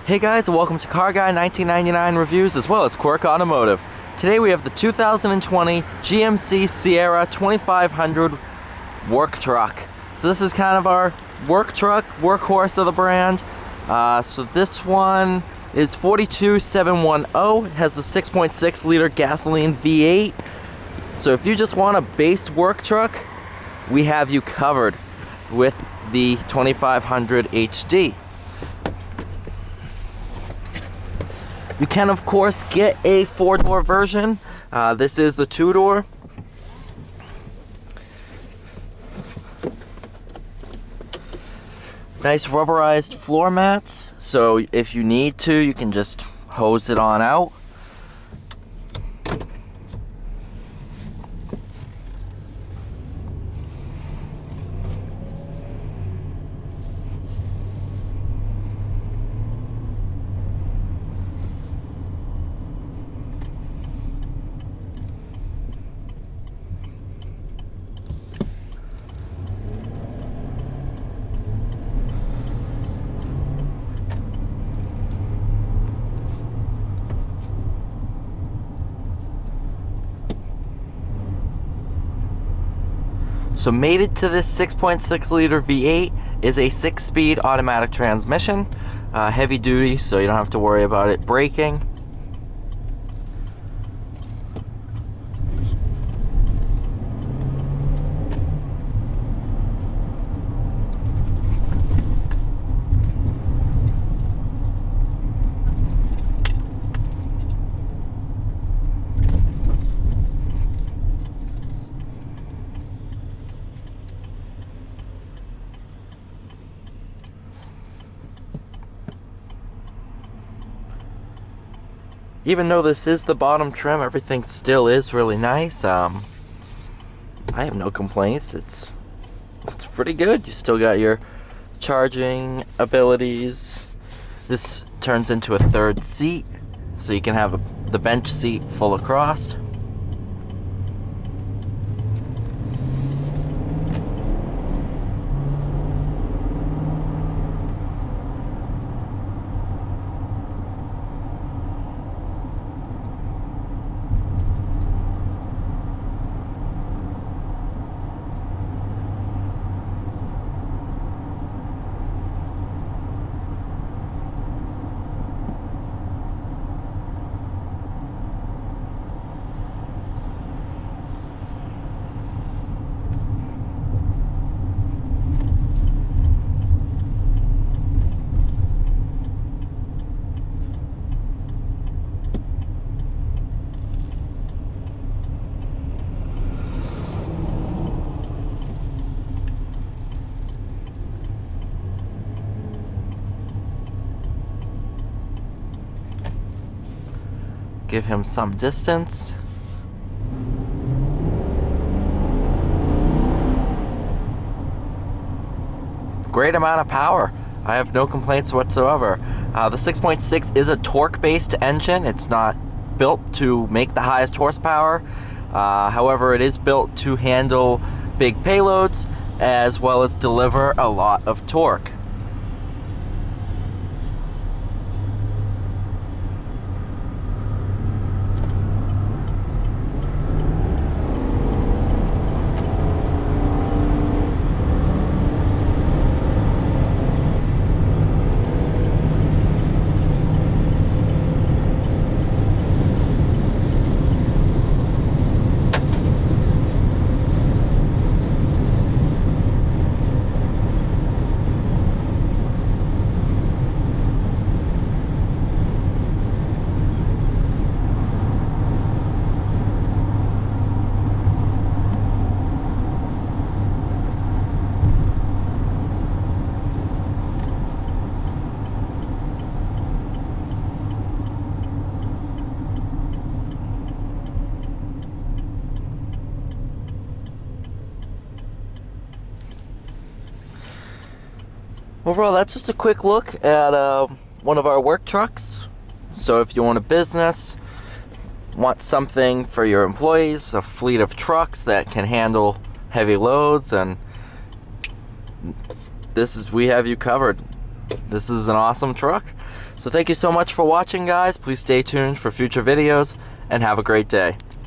Hey guys, welcome to Car Guy 1999 Reviews as well as Quirk Automotive. Today we have the 2020 GMC Sierra 2500 work truck. So this is kind of our work truck, workhorse of the brand. So this one is 42710. It has the 6.6 liter gasoline V8. So if you just want a base work truck, we have you covered with the 2500 HD. You can, of course, get a 4-door version. This is the 2-door. Nice rubberized floor mats, so if you need to, you can just hose it on out. So mated to this 6.6 liter V8 is a 6-speed automatic transmission, heavy duty, so you don't have to worry about it braking. Even though this is the bottom trim, everything still is really nice. I have no complaints. It's pretty good. You still got your charging abilities. This turns into a third seat, so you can have the bench seat full across. Give him some distance. Great amount of power. I have no complaints whatsoever. The 6.6 is a torque-based engine. It's not built to make the highest horsepower. However, it is built to handle big payloads as well as deliver a lot of torque. Overall, that's just a quick look at one of our work trucks. So if you own a business, want something for your employees, a fleet of trucks that can handle heavy loads, and we have you covered. This is an awesome truck. So thank you so much for watching, guys. Please stay tuned for future videos, and have a great day.